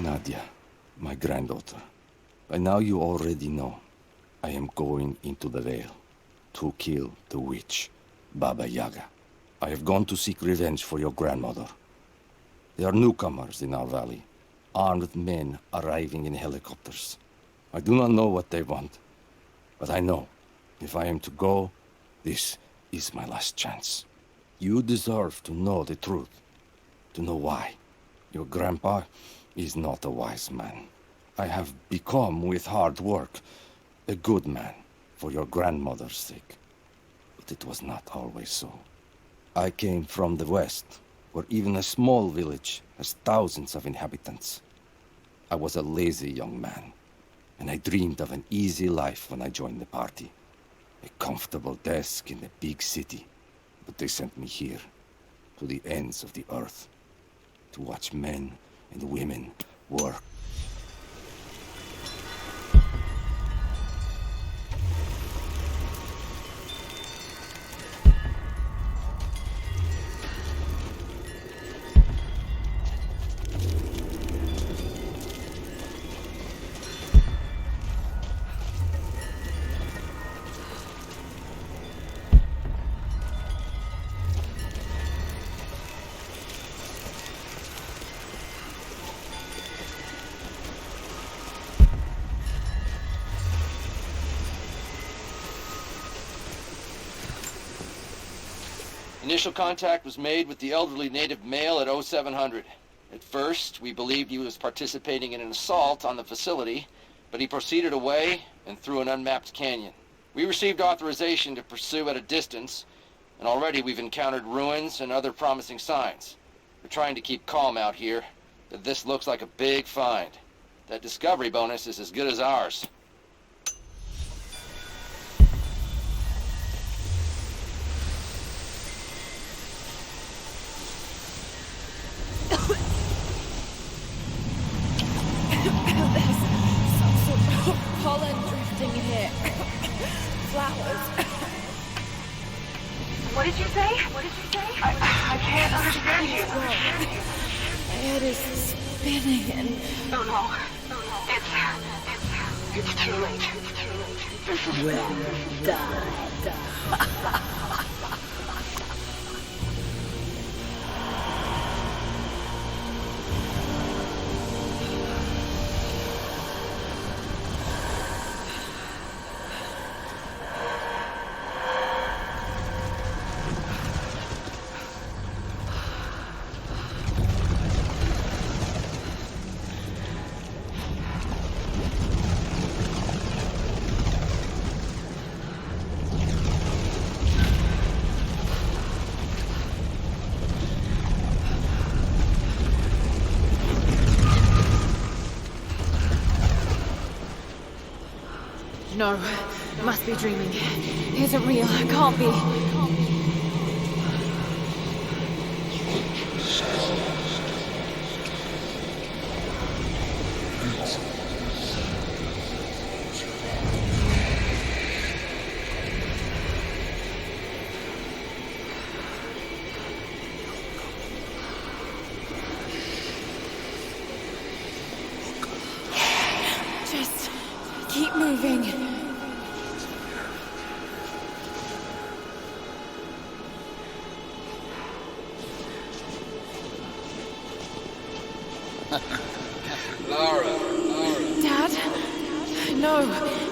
Nadia, my granddaughter. By now you already know. I am going into the Vale to kill the witch, Baba Yaga. I have gone to seek revenge for your grandmother. There are newcomers in our valley, armed men arriving in helicopters. I do not know what they want, but I know if I am to go, this is my last chance. You deserve to know the truth, to know why. Your grandpa is not a wise man. I have become, with hard work, a good man for your grandmother's sake. But it was not always so. I came from the west, where even a small village has thousands of inhabitants. I was a lazy young man, and I dreamed of an easy life when I joined the party. A comfortable desk in a big city. But they sent me here, to the ends of the earth, to watch men and women work. Initial contact was made with the elderly native male at 0700. At first, we believed he was participating in an assault on the facility, but he proceeded away and through an unmapped canyon. We received authorization to pursue at a distance, and already we've encountered ruins and other promising signs. We're trying to keep calm out here, but this looks like a big find. That discovery bonus is as good as ours. Pollen drifting here. Flowers. What did you say? What did you say? I can't understand you. My head is spinning and... Oh no. It's too late. This is Well, die. No, must be dreaming. Isn't real, can't be. Just keep moving. Lara. Dad? No,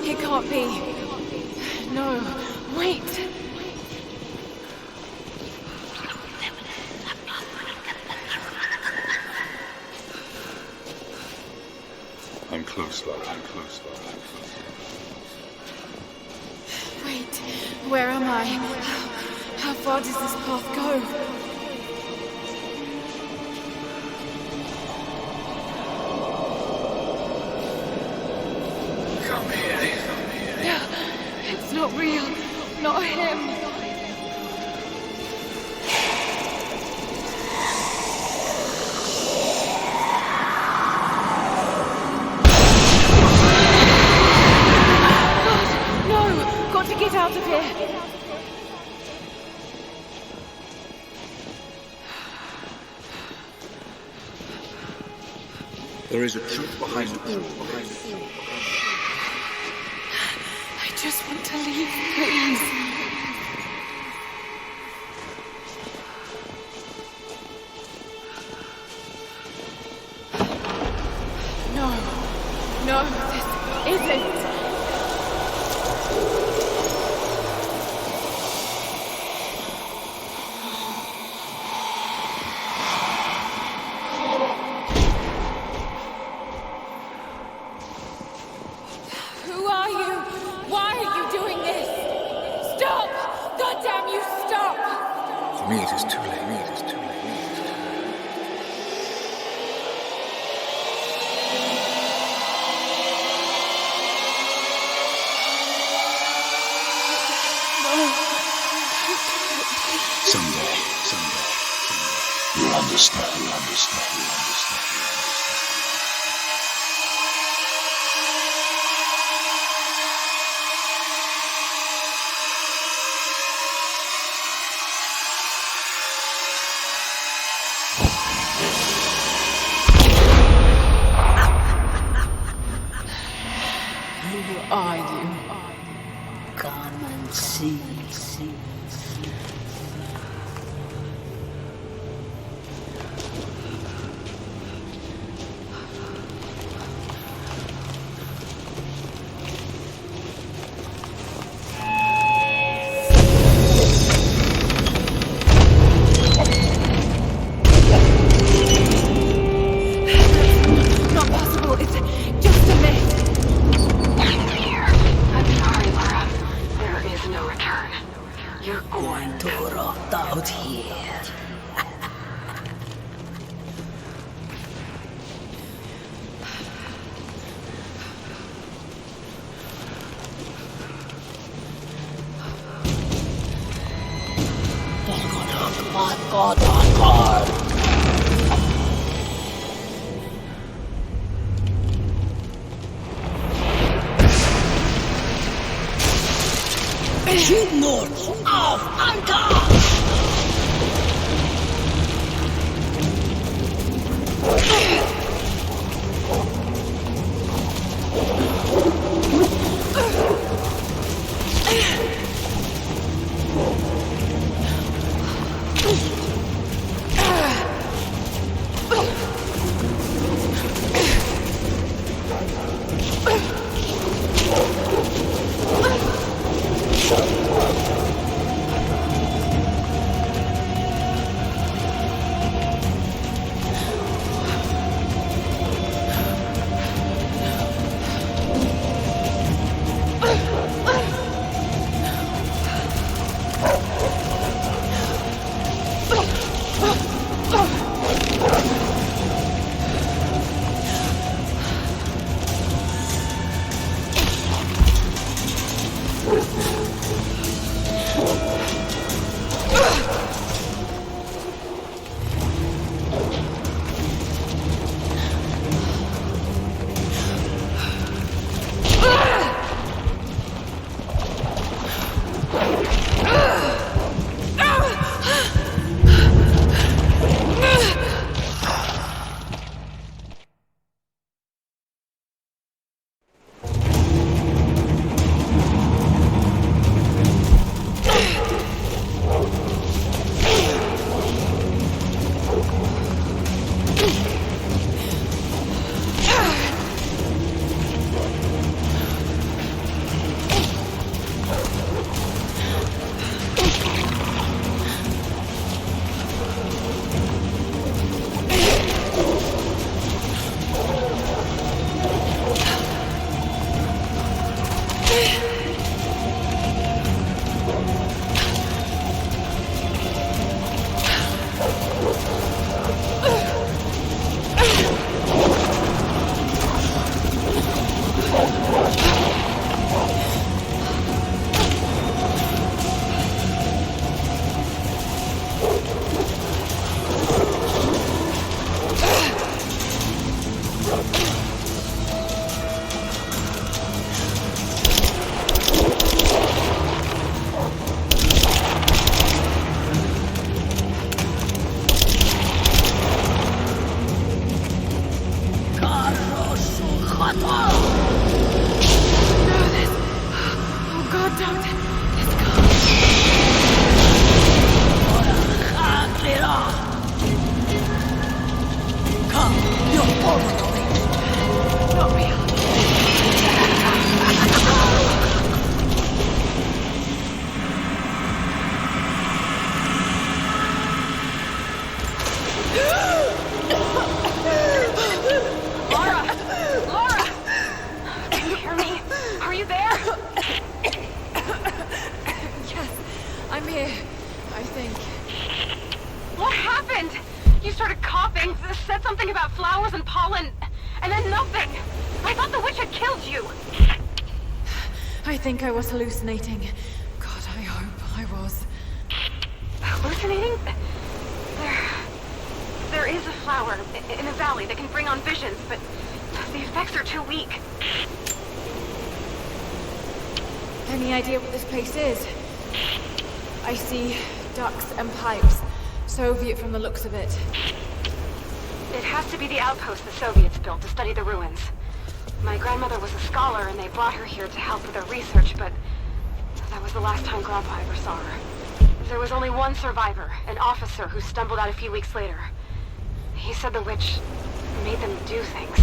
it can't be. No, wait. I'm close, Lara. I'm close, Lara. Wait, where am I? How far does this path go? It's not real. Not him. God, no! Got to get out of here. There is a truth behind it. I just want to leave, please. No, this isn't. Who are you? Why are you doing this? Stop! God damn you, stop! For me, it is too late. Someday. You'll understand. Who are you? Come and see. Not possible. It's just a myth. I'm sorry, Lara. There is no return. You're Going to rot out here. God. Schildnord auf Anker! here, I think. What happened? You started coughing, said something about flowers and pollen, and then nothing. I thought the witch had killed you. I think I was hallucinating. God, I hope I was. Hallucinating? There is a flower in a valley that can bring on visions, but the effects are too weak. Any idea what this place is? I see ducts and pipes. Soviet from the looks of it. It has to be the outpost the Soviets built to study the ruins. My grandmother was a scholar and they brought her here to help with her research, but that was the last time Grandpa ever saw her. There was only one survivor, an officer who stumbled out a few weeks later. He said the witch made them do things.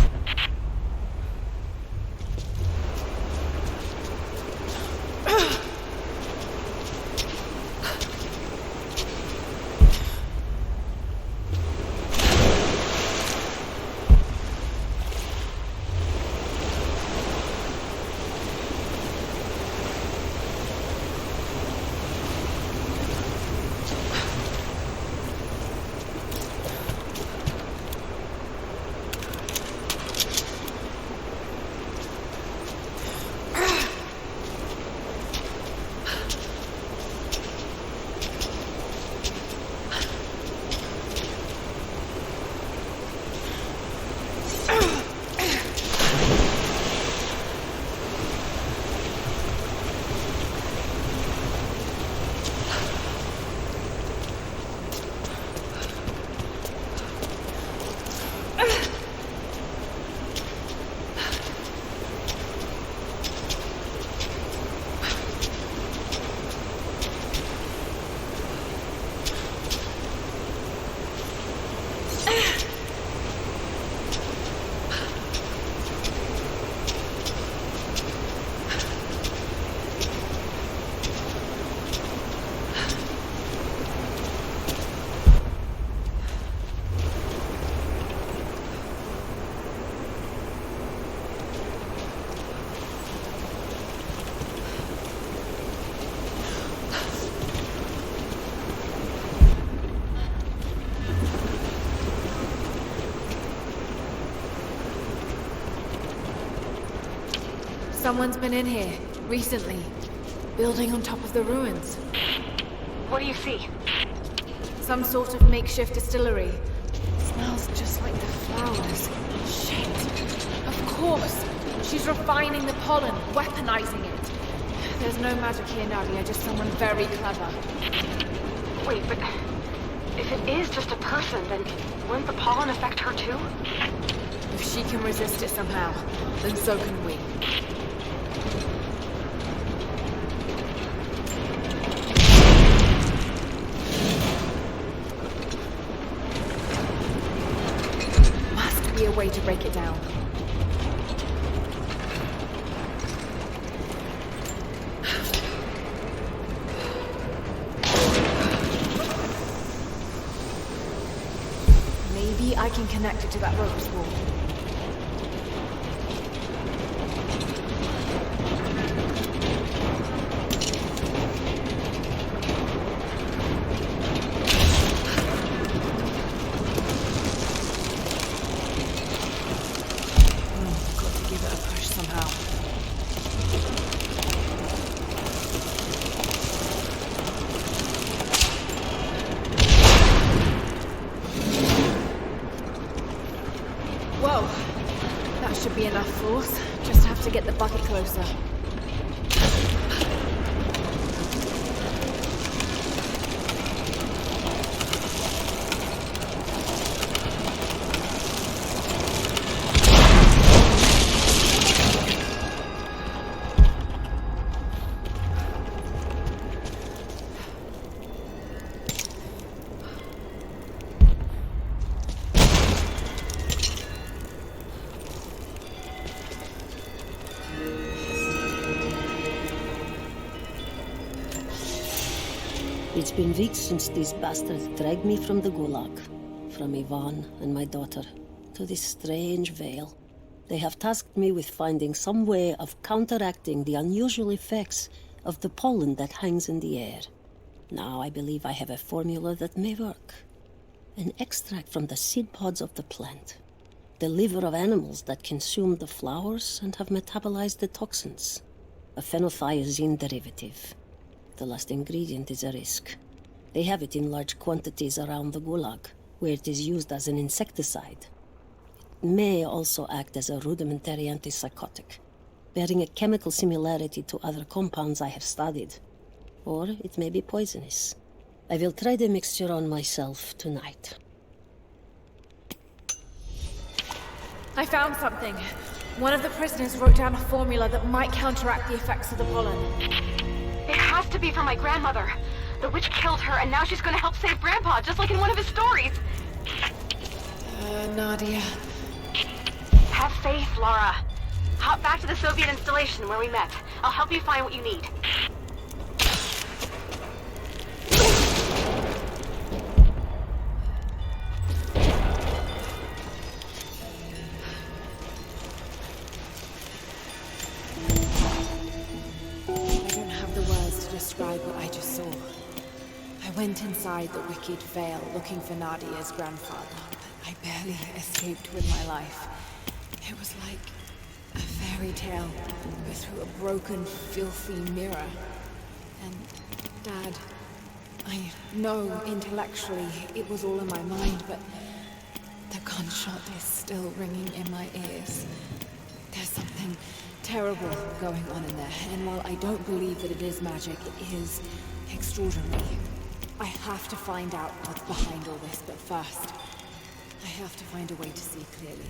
Someone's been in here, recently. Building on top of the ruins. What do you see? Some sort of makeshift distillery. Smells just like the flowers. Shit. Of course! She's refining the pollen, weaponizing it. There's no magic here, Nadia, just someone very clever. Wait, but if it is just a person, then wouldn't the pollen affect her too? If she can resist it somehow, then so can we. Must be a way to break it down. Maybe I can connect it to that rope spool. Got to give it a push somehow. Whoa! That should be enough force. Just have to get the bucket closer. It's been weeks since these bastards dragged me from the Gulag, from Ivan and my daughter, to this strange veil. They have tasked me with finding some way of counteracting the unusual effects of the pollen that hangs in the air. Now I believe I have a formula that may work. An extract from the seed pods of the plant. The liver of animals that consumed the flowers and have metabolized the toxins. A phenothiazine derivative. The last ingredient is a risk. They have it in large quantities around the Gulag, where it is used as an insecticide. It may also act as a rudimentary antipsychotic, bearing a chemical similarity to other compounds I have studied. Or it may be poisonous. I will try the mixture on myself tonight. I found something. One of the prisoners wrote down a formula that might counteract the effects of the pollen. It has to be for my grandmother. The witch killed her, and now she's gonna help save Grandpa, just like in one of his stories. Nadia. Have faith, Lara. Hop back to the Soviet installation where we met. I'll help you find what you need. I don't have the words to describe what I just saw. I went inside the wicked veil looking for Nadia's grandfather, but I barely escaped with my life. It was like a fairy tale, but through a broken, filthy mirror. And Dad, I know intellectually it was all in my mind, but the gunshot is still ringing in my ears. There's something terrible going on in there, and while I don't believe that it is magic, it is extraordinary. I have to find out what's behind all this, but first, I have to find a way to see clearly.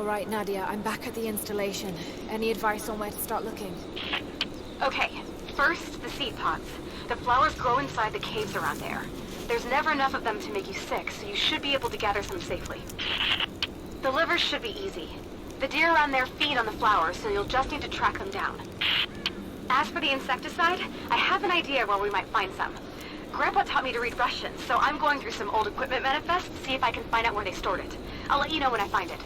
All right, Nadia, I'm back at the installation. Any advice on where to start looking? Okay, first, the seed pods. The flowers grow inside the caves around there. There's never enough of them to make you sick, so you should be able to gather some safely. The livers should be easy. The deer around there feed on the flowers, so you'll just need to track them down. As for the insecticide, I have an idea where we might find some. Grandpa taught me to read Russian, so I'm going through some old equipment manifests to see if I can find out where they stored it. I'll let you know when I find it.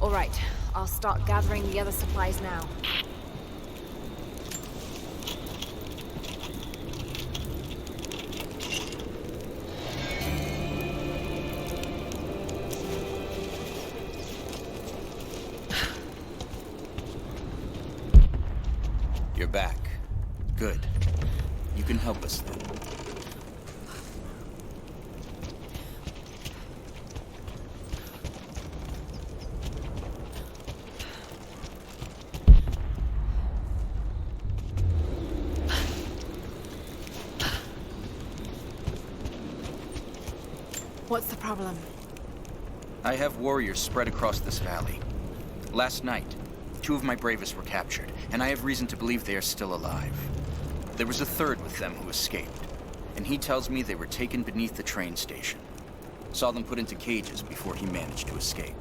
All right, I'll start gathering the other supplies now. You're back. Good. You can help us then. What's the problem? I have warriors spread across this valley. Last night, 2 of my bravest were captured, and I have reason to believe they are still alive. There was a third with them who escaped, and he tells me they were taken beneath the train station. Saw them put into cages before he managed to escape.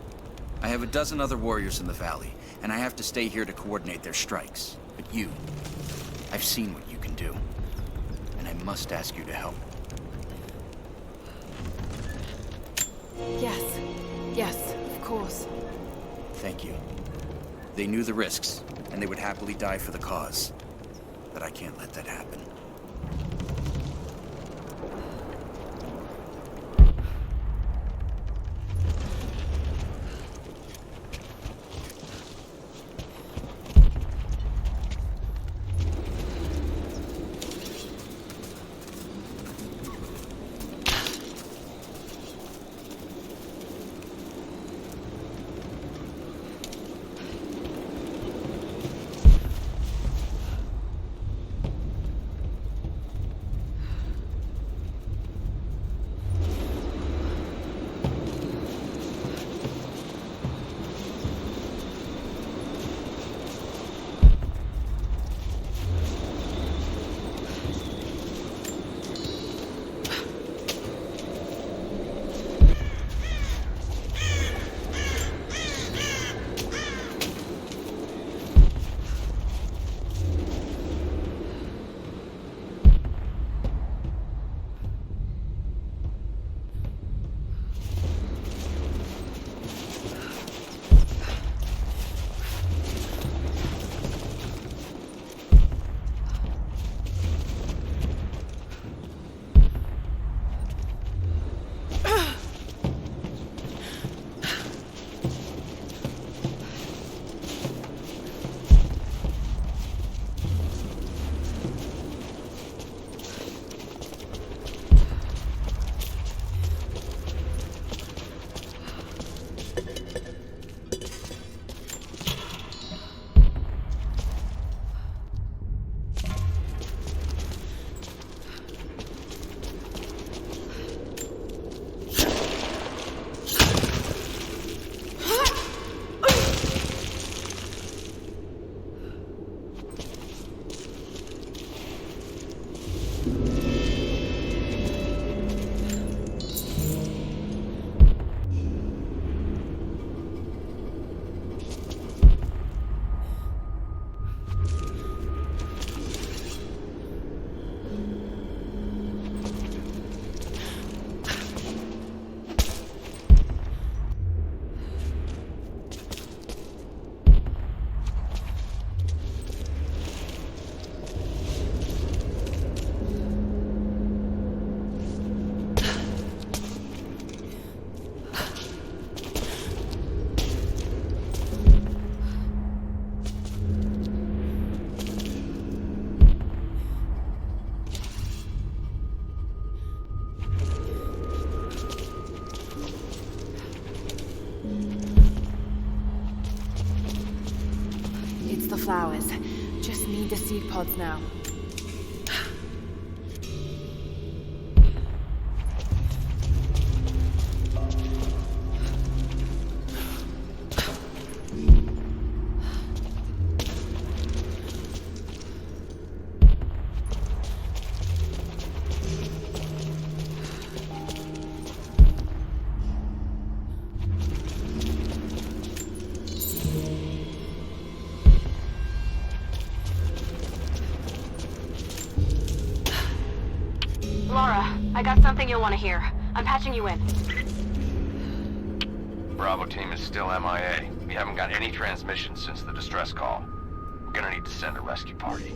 I have a dozen other warriors in the valley, and I have to stay here to coordinate their strikes. But you, I've seen what you can do, and I must ask you to help. Yes, of course. Thank you. They knew the risks, and they would happily die for the cause. But I can't let that happen. Flowers. Just need the seed pods now. something you'll want to hear. I'm patching you in. Bravo team is still MIA. We haven't got any transmissions since the distress call. We're gonna need to send a rescue party.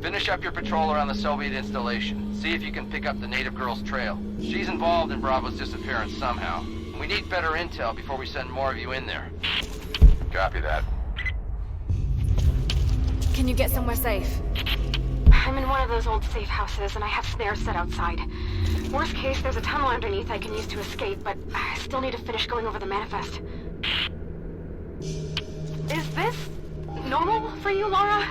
Finish up your patrol around the Soviet installation. See if you can pick up the native girl's trail. She's involved in Bravo's disappearance somehow. We need better intel before we send more of you in there. Copy that. Can you get somewhere safe? I'm in one of those old safe houses, and I have snares set outside. Worst case, there's a tunnel underneath I can use to escape, but I still need to finish going over the manifest. Is this normal for you, Lara?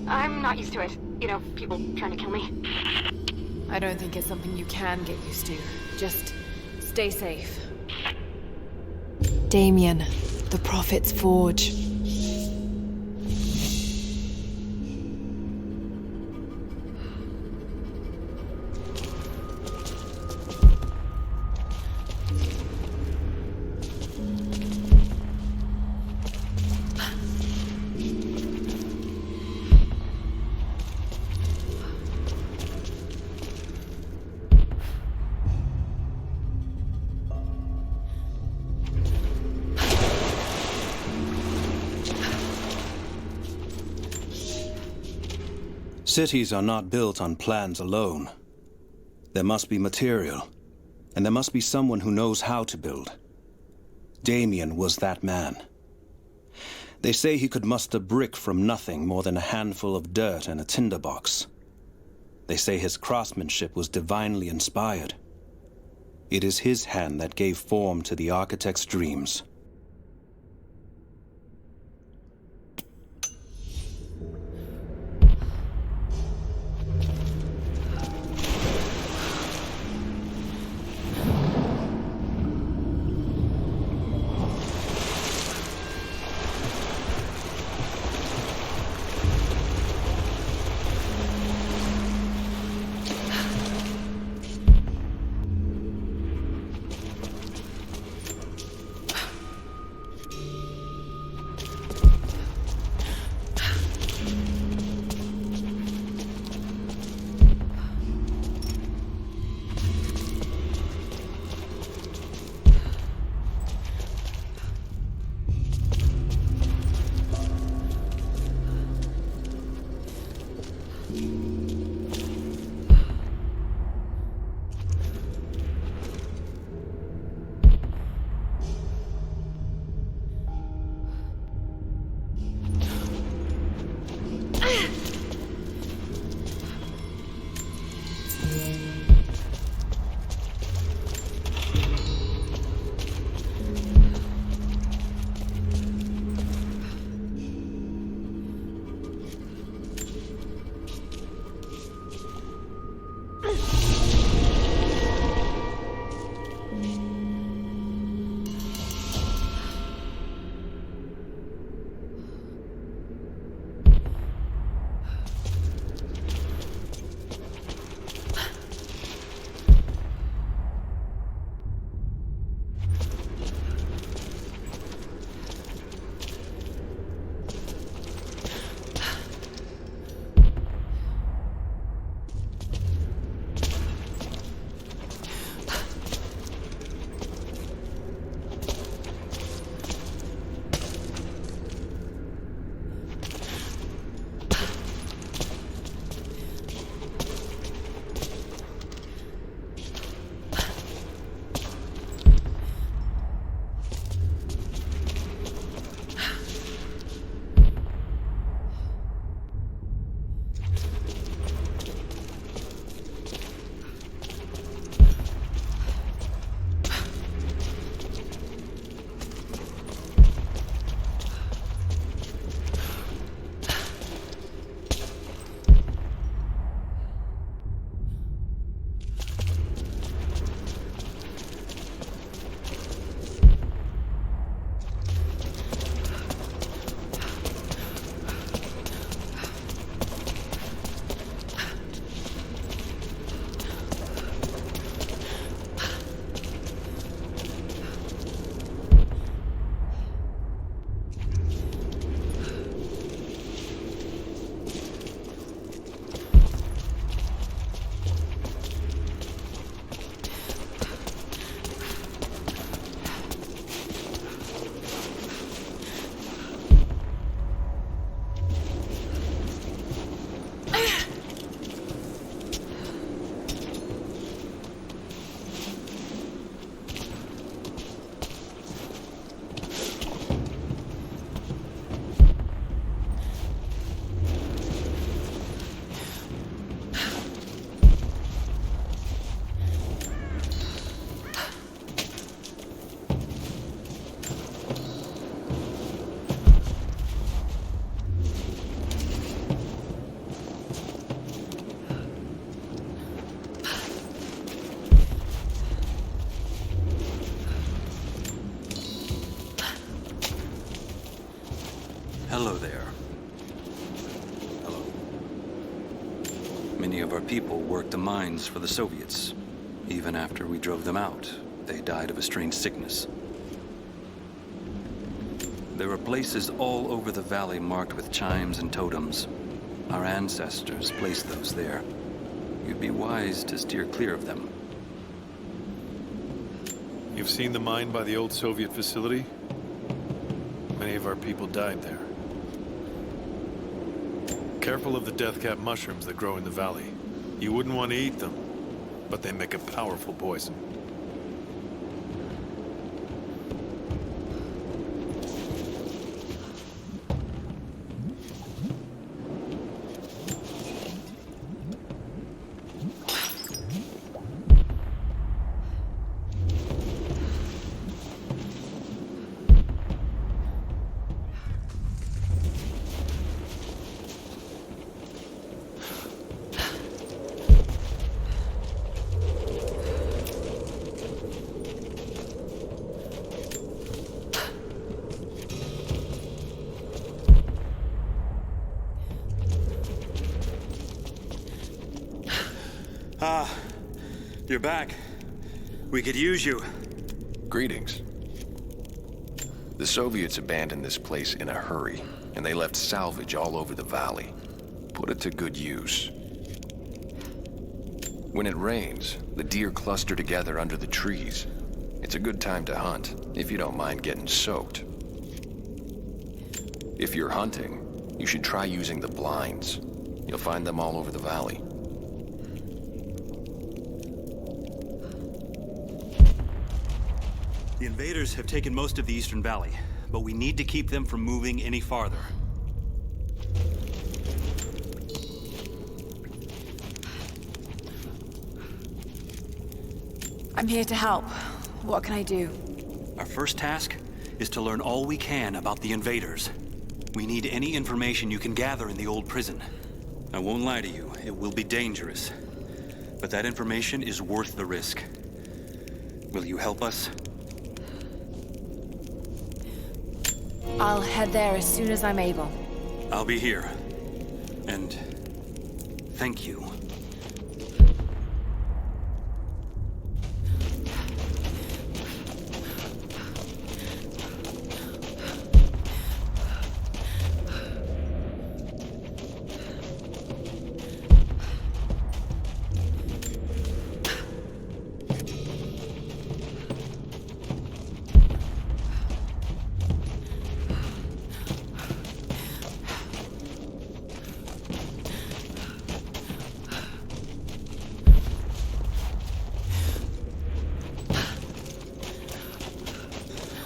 I'm not used to it. You know, people trying to kill me. I don't think it's something you can get used to. Just stay safe. Damien, the Prophet's Forge. Cities are not built on plans alone. There must be material, and there must be someone who knows how to build. Damien was that man. They say he could muster brick from nothing more than a handful of dirt and a tinderbox. They say his craftsmanship was divinely inspired. It is his hand that gave form to the architect's dreams. Hello there. Hello. Many of our people worked the mines for the Soviets. Even after we drove them out, they died of a strange sickness. There are places all over the valley marked with chimes and totems. Our ancestors placed those there. You'd be wise to steer clear of them. You've seen the mine by the old Soviet facility? Many of our people died there. Careful of the death-cap mushrooms that grow in the valley. You wouldn't want to eat them, but they make a powerful poison. You're back. We could use you. Greetings. The Soviets abandoned this place in a hurry, and they left salvage all over the valley. Put it to good use. When it rains, the deer cluster together under the trees. It's a good time to hunt, if you don't mind getting soaked. If you're hunting, you should try using the blinds. You'll find them all over the valley. The invaders have taken most of the Eastern Valley, but we need to keep them from moving any farther. I'm here to help. What can I do? Our first task is to learn all we can about the invaders. We need any information you can gather in the old prison. I won't lie to you, it will be dangerous. But that information is worth the risk. Will you help us? I'll head there as soon as I'm able. I'll be here. And thank you.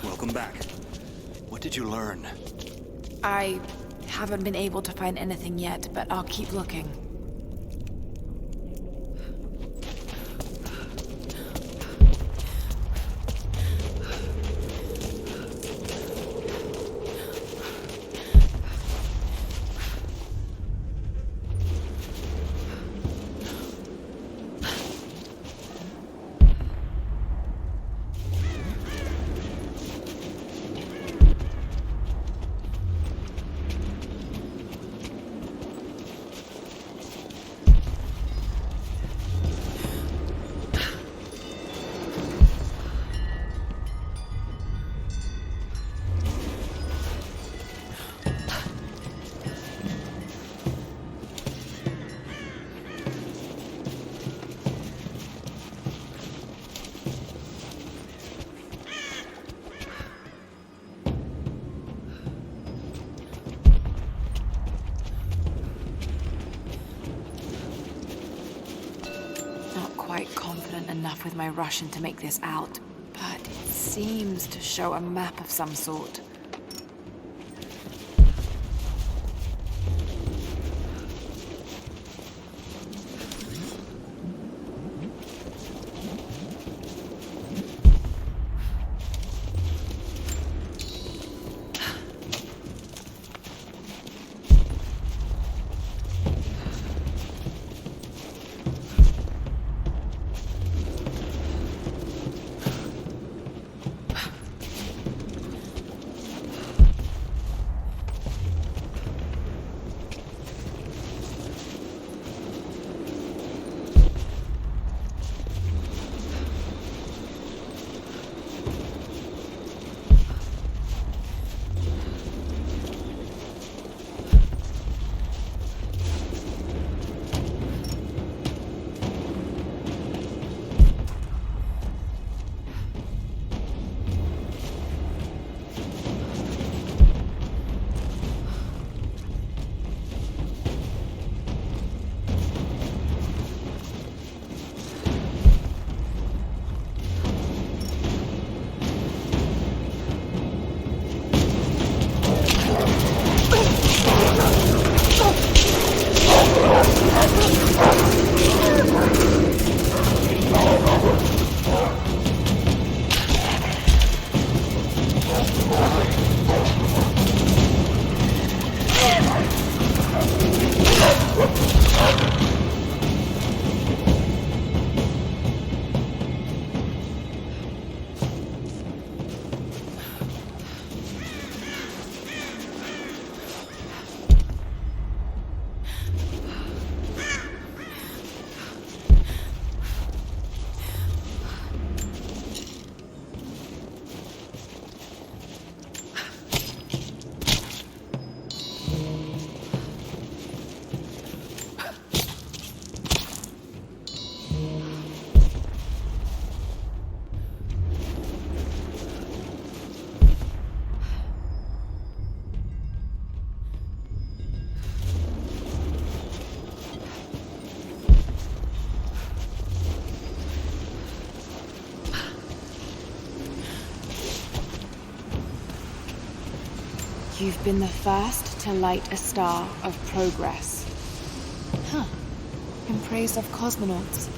Welcome back. What did you learn? I haven't been able to find anything yet, but I'll keep looking. Confident enough with my Russian to make this out, but it seems to show a map of some sort. You've been the first to light a star of progress. Huh. In praise of cosmonauts.